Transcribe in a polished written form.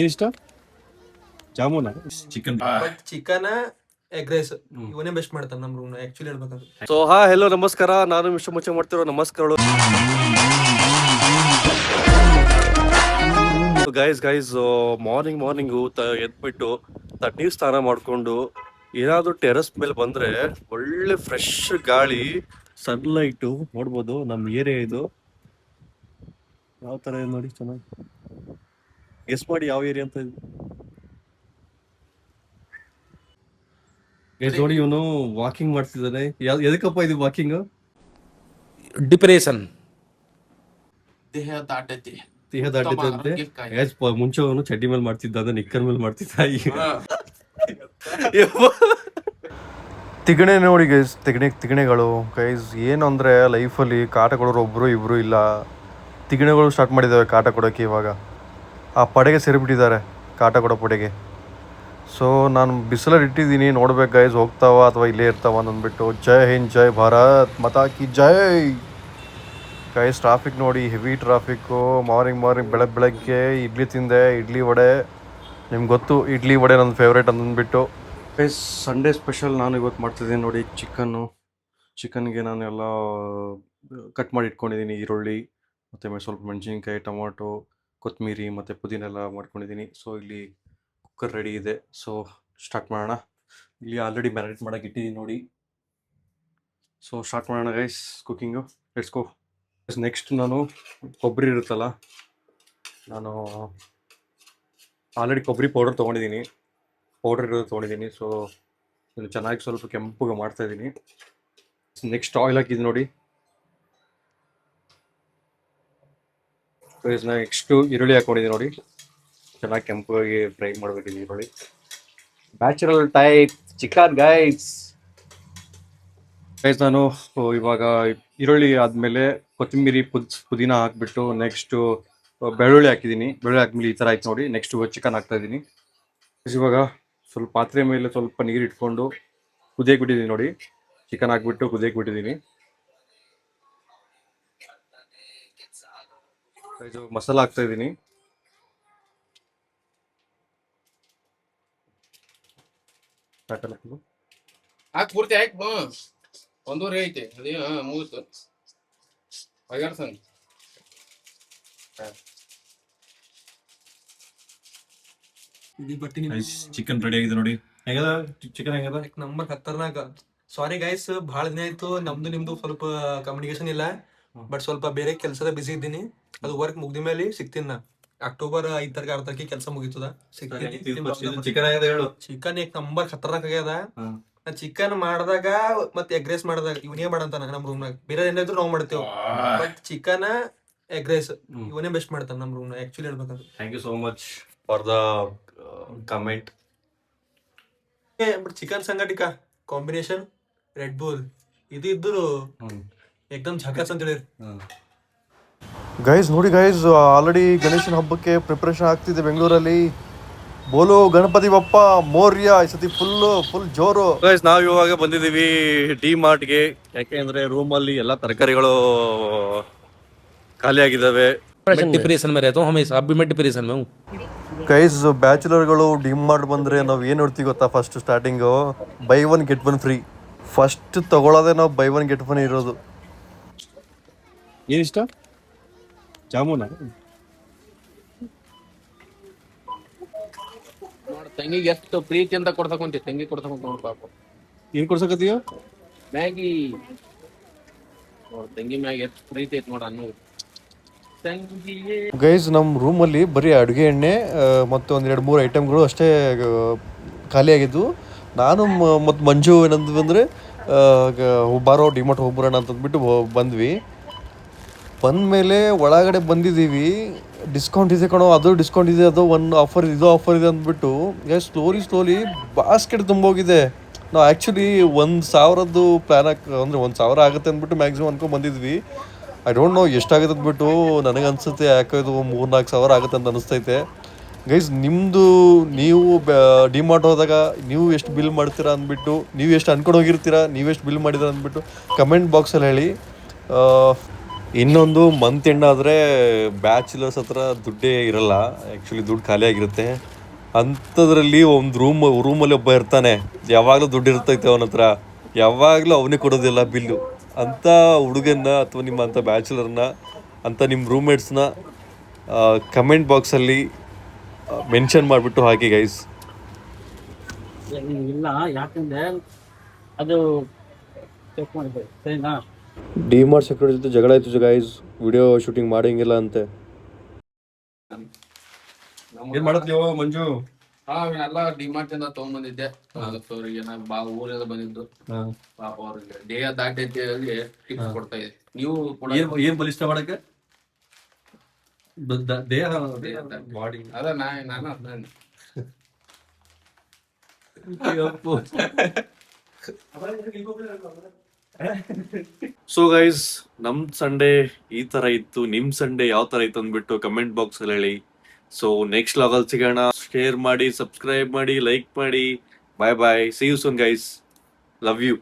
ಏನಿಷ್ಟ? ಜಾಮೂನ, chicken. But chicken egg rice ಇವನೇ best ಮಾಡ್ತಾನೆ ನಮ್ಮ ರೂಮ್ ಆಕ್ಚುಲಿ ಹೇಳ್ಬೇಕಂದ್ರೆ. ಸೊ ಹೆಲೋ ನಮಸ್ಕಾರ, ನಾನು ಮಿಸ್ಟರ್ ಮುಚ್ಚೆ ಮಾಡ್ತಿರೋ ನಮಸ್ಕಾರಗಳು ಗೈಸ್. ಮಾರ್ನಿಂಗು ಎದ್ಬಿಟ್ಟು ತಣ್ಣೀರ್ ಸ್ನಾನ ಮಾಡ್ಕೊಂಡು ಏನಾದ್ರು ಟೆರಸ್ ಮೇಲೆ ಬಂದ್ರೆ ಒಳ್ಳೆ ಫ್ರೆಶ್ ಗಾಳಿ, ಸನ್ಲೈಟು ನೋಡ್ಬೋದು. ನಮ್ ಏರಿಯಾ ಇದು ಯಾವ ತರ ಇದೆ ನೋಡಿ, ಚೆನ್ನಾಗಿ ಗೆಸ್ ಮಾಡಿ ಯಾವ ಏರಿಯಾ ಅಂತ ಇದೆ. ನೋಡಿ, ಇವನು ವಾಕಿಂಗ್ ಮಾಡ್ತಿದ್ದಾನೆ. ಎದಕ್ಕಪ್ಪ ಇದು ವಾಕಿಂಗ್? ಡಿಪ್ರೆಷನ್, ದೇಹ ದಾಟೈತೆ. ಮುಂಚೆ ಅವನು ಚಡ್ಡಿ ಮೇಲೆ ಮಾಡ್ತಿದ್ದ, ಅಂದ್ರೆ ನಿಕ್ಕರ್ ಮೇಲೆ ಮಾಡ್ತಿದ್ದ. ತಿಗಣೆ ನೋಡಿ ಗೈಸ್, ತಿಗಣೆಗಳು ಗೈಸ್. ಏನು ಅಂದರೆ ಲೈಫಲ್ಲಿ ಕಾಟ ಕೊಡೋರು ಒಬ್ಬರು ಇಬ್ಬರು ಇಲ್ಲ. ತಿಗಣೆಗಳು ಸ್ಟಾರ್ಟ್ ಮಾಡಿದ್ದಾವೆ ಕಾಟ ಕೊಡೋಕ್ಕೆ. ಇವಾಗ ಆ ಪಡೆಗೆ ಸೇರಿಬಿಟ್ಟಿದ್ದಾರೆ, ಕಾಟ ಕೊಡೋ ಪಡೆಗೆ. ಸೊ ನಾನು ಬಿಸಿಲಲ್ಲಿ ಇಟ್ಟಿದ್ದೀನಿ, ನೋಡ್ಬೇಕು ಗೈಸ್ ಹೋಗ್ತಾವ ಅಥವಾ ಇಲ್ಲೇ ಇರ್ತಾವ ಅಂದ್ಬಿಟ್ಟು. ಜೈ ಹಿಂದ್, ಜೈ ಭಾರತ್ ಮಾತಾ ಕಿ ಜೈ. ಗೈಸ್ ಟ್ರಾಫಿಕ್ ನೋಡಿ, ಹೆವಿ ಟ್ರಾಫಿಕ್ಕು. ಮಾರ್ನಿಂಗ್ ಬೆಳಗ್ಗೆ ಇಡ್ಲಿ ತಿಂದೆ, ಇಡ್ಲಿ ವಡೆ. ನಿಮ್ಗೆ ಗೊತ್ತು ಇಡ್ಲಿ ವಡೆ ನನ್ನ ಫೇವ್ರೇಟ್ ಅಂದ್ಬಿಟ್ಟು. ಗೈಸ್ ಸಂಡೇ ಸ್ಪೆಷಲ್ ನಾನು ಇವತ್ತು ಮಾಡ್ತಿದ್ದೀನಿ ನೋಡಿ, ಚಿಕನ್ಗೆ ನಾನು ಎಲ್ಲ ಕಟ್ ಮಾಡಿ ಇಟ್ಕೊಂಡಿದ್ದೀನಿ. ಈರುಳ್ಳಿ ಮತ್ತು ಸ್ವಲ್ಪ ಮೆಣಸಿನ್ಕಾಯಿ, ಟೊಮೊಟೊ, ಕೊತ್ತಂಬರಿ ಮತ್ತು ಪುದೀನ ಎಲ್ಲ ಮಾಡ್ಕೊಂಡಿದ್ದೀನಿ. ಸೊ ಇಲ್ಲಿ ಕುಕ್ಕರ್ ರೆಡಿ ಇದೆ. ಸೊ ಸ್ಟಾರ್ಟ್ ಮಾಡೋಣ. ಇಲ್ಲಿ ಆಲ್ರೆಡಿ ಮ್ಯಾರಿನೇಟ್ ಮಾಡೋಕೆ ಇಟ್ಟಿದ್ದೀನಿ ನೋಡಿ. ಸೊ ಸ್ಟಾರ್ಟ್ ಮಾಡೋಣ guys cooking. Let's go. Next ನಾನು ಕೊಬ್ಬರಿ ಇರುತ್ತಲ್ಲ, ನಾನು ಆಲ್ರೆಡಿ ಕೊಬ್ಬರಿ ಪೌಡರ್ ತೊಗೊಂಡಿದ್ದೀನಿ. ಸೊ ಇದನ್ನು ಚೆನ್ನಾಗಿ ಸ್ವಲ್ಪ ಕೆಂಪುಗೆ ಮಾಡ್ತಾಯಿದ್ದೀನಿ. ನೆಕ್ಸ್ಟ್ ಆಯಿಲ್ ಹಾಕಿದ್ದು ನೋಡಿ. ನೆಕ್ಸ್ಟು ಈರುಳ್ಳಿ ಹಾಕ್ಕೊಂಡಿದ್ದೀನಿ ನೋಡಿ. ಚೆನ್ನಾಗಿ ಕೆಂಪಾಗಿ ಫ್ರೈ ಮಾಡಬೇಕಿದೆ ಈರುಳ್ಳಿ. Bachelor type chicken guys. ನಾನು ಇವಾಗ ಈರುಳ್ಳಿ ಆದಮೇಲೆ ಕೊತ್ತಂಬರಿ, ಪುದೀನ ಹಾಕ್ಬಿಟ್ಟು ನೆಕ್ಸ್ಟು ಬೆಳ್ಳುಳ್ಳಿ ಹಾಕಿದ್ದೀನಿ. ಬೆಳ್ಳುಳ್ಳಿ ಹಾಕ್ಮೇಲೆ ಈ ಥರ ಆಯ್ತು ನೋಡಿ. ನೆಕ್ಸ್ಟ್ ಚಿಕನ್ ಹಾಕ್ತಾಯಿದ್ದೀನಿ. ಇವಾಗ ಸ್ವಲ್ಪ ಪಾತ್ರೆ ಮೇಲೆ ಸ್ವಲ್ಪ ನೀರು ಇಟ್ಕೊಂಡು ಕುದಿಯಕ್ಕೆ ಬಿಟ್ಟಿದ್ದೀನಿ ನೋಡಿ. ಚಿಕನ್ ಹಾಕ್ಬಿಟ್ಟು ಕುದಿಯಕ್ಕೆ ಬಿಟ್ಟಿದ್ದೀನಿ. ಇದು ಮಸಾಲ ಹಾಕ್ತಾಯಿದ್ದೀನಿ. ಹಾಕಿ ಪೂರ್ತಿ ಹಾಕಿ ಒಂದೂವರೆ ಐತೆ ಅದೇ ಮುಗಿತು ಚಿಕನ್ ರೆಡಿ ಆಗಿದೆ ನೋಡಿ. ಹೆಂಗದ ಚಿಕನ್? ಹೆಂಗದ? ನಂಬರ್ ಖತರ್ನಾಕ. ಸಾರಿ ಗೈಸ್, ಬಹಳ ದಿನ ಆಯ್ತು ನಮ್ದು ನಿಮ್ದು ಸ್ವಲ್ಪ ಕಮ್ಯುನಿಕೇಶನ್ ಇಲ್ಲ. ಬಟ್ ಸ್ವಲ್ಪ ಬೇರೆ ಕೆಲಸದ ಬಿಸಿ ಇದ್ದೀನಿ. ಅದು ವರ್ಕ್ ಮುಗ್ದ ಮೇಲೆ ಸಿಗ್ತೀನಿ. ನಾ ಅಕ್ಟೋಬರ್ 5 ತಾರೀಕು 6 ತಾರೀಕಿಗೆ ಕೆಲಸ ಮುಗಿತದ, ಸಿಗ್ತೀನಿ. ಚಿಕನ್ ಏಕ್ ನಂಬರ್ ಖತರ್ನಾಕ್ ಆಗ್ಯದ. ನಾ ಚಿಕನ್ ಮಾಡಿದಾಗ ಮತ್ತೆ ಎಗ್ ರೈಸ್ ಮಾಡಿದಾಗ ಇವನೇ ಮಾಡಂತಾನ ನಮ್ಮ ರೂಮ್ನಾಗ. ಬೇರೆ ಏನಾದ್ರು ನಾವು ಮಾಡ್ತೇವೆ, ಬಟ್ ಚಿಕನ್ ಎಗ್ ರೈಸ್ ಇವನೇ ಬೆಸ್ಟ್ ಮಾಡ್ತಾನೆ ನಮ್ಮ ರೂಮ್ನಾಗ ಆಕ್ಚುಲಿ ಹೇಳ್ಬೇಕಂದ್ರೆ. Thank you so much for the comment. But chicken ಸಂಗಟಿಕ ಕಾಂಬಿನೇಷನ್ ರೆಡ್ ಬುಲ್ ಇದು ಇದ್ರು ಏಕ್ದಮ್ ಝಕಾಸ್ ಅಂತ ಹೇಳಿರಿ. ಗೈಸ್ ನೋಡಿ ಗೈಸ್, ಆಲ್ರೆಡಿ ಗಣೇಶನ ಹಬ್ಬಕ್ಕೆ ಪ್ರಿಪ್ರೇಷನ್ ಆಗ್ತಿದೆ ಬೆಂಗಳೂರಲ್ಲಿ. ಬೋಲೋ ಗಣಪತಿ ಬಪ್ಪ ಮೋರ್ಯ. ಈ ಸತಿ ಫುಲ್ ಜೋರು. ಗೈಸ್ ನಾವು ಇವಾಗ ಬಂದಿದ್ದೀವಿ ಡಿ ಮಾರ್ಟ್ಗೆ. ಯಾಕೆಂದ್ರೆ ರೂಮಲ್ಲಿ ಎಲ್ಲ ತರಕಾರಿಗಳು ಖಾಲಿ ಆಗಿದ್ದಾವೆ. डिप्रेशन में रहता हूँ हमेशा, अब भी मैं डिप्रेशन में हूँ. ಗೈಸ್ ಬ್ಯಾಚುಲರ್ಗಳು ಡಿ ಮಾರ್ಟ್ ಬಂದರೆ ನಾವು ಏನು ನೋಡ್ತೀವಿ ಗೊತ್ತಾ? First starting buy 1 get 1 free. First ತಗೊಳ್ಳೋದೇ ನಾವು ಬೈ 1 get 1 ಇರೋದು. ಏನಿಷ್ಟ? ಜಾಮೂನ, ತಂಗಿಗೆ ಎಷ್ಟು ಪ್ರೀತಿ ಅಂತ ಕೊಡ್ಸಕೊಂತಿ, ತಂಗಿ ಕೊಡ್ಸಕೊಂತ ಪಾಪ. ಏನ್ ಕೊಡ್ಸಕತ್ತೀಯ? ಮ್ಯಾಗಿ. ತಂಗಿ ಮ್ಯಾಗ ಎಷ್ಟು ಪ್ರೀತಿ ಐತಿ ನೋಡ ಅನ್ನೋ. ಗೈಸ್ ನಮ್ಮ ರೂಮಲ್ಲಿ ಬರೀ ಅಡುಗೆ ಎಣ್ಣೆ ಮತ್ತು 1-2-3 ಐಟಮ್ಗಳು ಅಷ್ಟೇ ಖಾಲಿ ಆಗಿದ್ದು. ನಾನು ಮತ್ತು ಮಂಜು ಏನಂದ್ವಿ ಅಂದರೆ ಬಾರೋ ಡಿಮಾರ್ಟ್ ಹೋಗ್ಬರೋಣ ಅಂತಂದ್ಬಿಟ್ಟು ಬಂದ್ವಿ. ಬಂದಮೇಲೆ ಒಳಗಡೆ ಬಂದಿದ್ದೀವಿ. ಡಿಸ್ಕೌಂಟ್ ಇದೆ ಕಣೋ, ಅದು ಡಿಸ್ಕೌಂಟ್ ಇದೆ, ಅದು ಒಂದು ಆಫರ್ ಇದು ಆಫರ್ ಇದೆ ಅಂದ್ಬಿಟ್ಟು ಗೈಸ್ ಸ್ಲೋಲಿ ಬಾಸ್ಕೆಟ್ ತುಂಬೋಗಿದೆ. ನಾವು ಆ್ಯಕ್ಚುಲಿ 1,000 ಪ್ಲ್ಯಾನ್ ಅಂದರೆ 1,000 ಆಗುತ್ತೆ ಅಂದ್ಬಿಟ್ಟು ಮ್ಯಾಕ್ಸಿಮಮ್ ಅನ್ಕೊಂಡು ಬಂದಿದ್ವಿ. ಐ ಡೋಂಟ್ ನೋ ಎಷ್ಟಾಗುತ್ತೆ ಅಂದ್ಬಿಟ್ಟು. ನನಗೆ ಅನಿಸುತ್ತೆ ಯಾಕೆ ಇದು 3-4 ಸಾವಿರ ಆಗುತ್ತೆ ಅಂತ ಅನಿಸ್ತೈತೆ. ಗೈಸ್ ನಿಮ್ಮದು ನೀವು ಡಿ ಮಾರ್ಟ್ ಹೋದಾಗ ನೀವು ಎಷ್ಟು ಬಿಲ್ ಮಾಡ್ತೀರಾ ಅಂದ್ಬಿಟ್ಟು, ನೀವು ಎಷ್ಟು ಅನ್ಕೊಂಡು ಹೋಗಿರ್ತೀರಾ, ನೀವೆಷ್ಟು ಬಿಲ್ ಮಾಡಿದ್ದೀರಾ ಅಂದ್ಬಿಟ್ಟು ಕಮೆಂಟ್ ಬಾಕ್ಸಲ್ಲಿ ಹೇಳಿ. ಇನ್ನೊಂದು ಮಂತ್ ಎಂಡ್ ಆದರೆ ಬ್ಯಾಚುಲರ್ಸ್ ಹತ್ರ ದುಡ್ಡೇ ಇರಲ್ಲ, ಆ್ಯಕ್ಚುಲಿ ದುಡ್ಡು ಖಾಲಿ ಆಗಿರುತ್ತೆ. ಅಂಥದ್ರಲ್ಲಿ ಒಂದು ರೂಮಲ್ಲಿ ಒಬ್ಬ ಇರ್ತಾನೆ, ಯಾವಾಗಲೂ ದುಡ್ಡು ಇರ್ತೈತೆ ಅವನ ಹತ್ರ, ಯಾವಾಗಲೂ ಅವನೇ ಕೊಡೋದಿಲ್ಲ ಬಿಲ್ಲು. ಅಂಥ ಹುಡುಗನ್ನ ಅಥವಾ ನಿಮ್ಮ ಅಂಥ ಬ್ಯಾಚುಲರ್ನ, ಅಂಥ ನಿಮ್ಮ ರೂಮ್ಮೇಟ್ಸ್ನ ಕಮೆಂಟ್ ಬಾಕ್ಸಲ್ಲಿ ಮೆನ್ಷನ್ ಮಾಡಿಬಿಟ್ಟು ಹಾಕಿ ಗೈಸ್. ಇಲ್ಲ, ಯಾಕಂದ್ರೆ ಅದು ಚೆಕ್ ಮಾಡಿದೆ, ಸರಿನಾ? ಡಿಮಾರ್ಟ್ ಸೆಕ್ಯೂರಿಟಿ ಜೊತೆ ಜಗಳ ಆಯಿತು ಗೈಸ್, ವಿಡಿಯೋ ಶೂಟಿಂಗ್ ಮಾಡಂಗಿಲ್ಲ ಅಂತೆ. ಏನ್ ಮಾಡತ್ಲಿ ಮಂಜು? ಎಲ್ಲ ಡಿಮಾರ್ಟ್ ಇಂದ ತಗೊಂಡ್ಬಂದಿದ್ದೆ. ಅವ್ರಿಗೆ ಊರಿಂದ ಬಂದಿದ್ದು ಪಾಪ ಅವ್ರಿಗೆ ದೇಹ ದಾಟೈತಿ ಟಿಪ್ಸ್ ಕೊಡ್ತಾ ಇದೆ. ನೀವು ಕೂಡ ಏನ್ ಬಲಿಷ್ಠ ಮಾಡಕ್ಕೆ ದೇಹ ಬಾಡಿ. ಅದ ನಾನು ಅದ್ನ ಸೊ ಗೈಸ್, ನಮ್ ಸಂಡೇ ಈ ತರ ಇತ್ತು, ನಿಮ್ ಸಂಡೇ ಯಾವ ತರ ಇತ್ತು ಅಂದ್ಬಿಟ್ಟು ಕಮೆಂಟ್ ಬಾಕ್ಸ್ ಅಲ್ಲಿ ಹೇಳಿ. ಸೊ ನೆಕ್ಸ್ಟ್ ಲಾಗಲ್ಲಿ ಸಿಗೋಣ. ಶೇರ್ ಮಾಡಿ, ಸಬ್ಸ್ಕ್ರೈಬ್ ಮಾಡಿ, ಲೈಕ್ ಮಾಡಿ. Bye bye, see you soon guys, love you.